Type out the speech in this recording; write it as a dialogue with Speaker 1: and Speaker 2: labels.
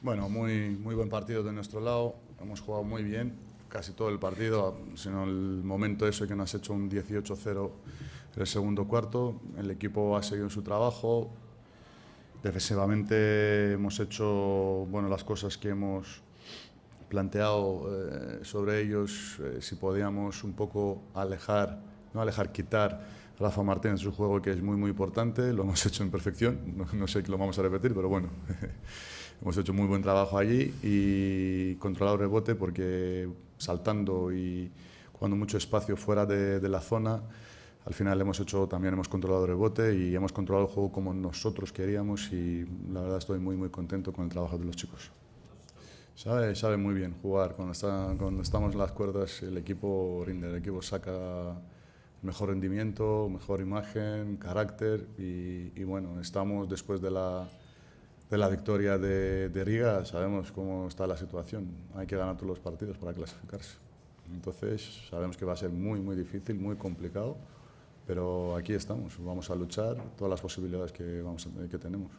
Speaker 1: Bueno, muy buen partido de nuestro lado. Hemos jugado muy bien, casi todo el partido, sino el momento ese que nos ha hecho un 18-0 en el segundo cuarto. El equipo ha seguido su trabajo. Defensivamente hemos hecho las cosas que hemos planteado sobre ellos, si podíamos un poco quitar a Rafa Martínez su juego, que es muy importante. Lo hemos hecho en perfección, no sé que lo vamos a repetir, pero bueno, hemos hecho muy buen trabajo allí y controlado el rebote, porque saltando y jugando mucho espacio fuera de la zona, al final hemos controlado el rebote y hemos controlado el juego como nosotros queríamos, y la verdad estoy muy contento con el trabajo de los chicos. Sabe muy bien jugar. Cuando estamos en las cuerdas, el equipo rinde, el equipo saca mejor rendimiento, mejor imagen, carácter, y bueno, estamos después de la victoria de Riga, sabemos cómo está la situación. Hay que ganar todos los partidos para clasificarse. Entonces sabemos que va a ser muy difícil, muy complicado, pero aquí estamos, vamos a luchar todas las posibilidades que tenemos.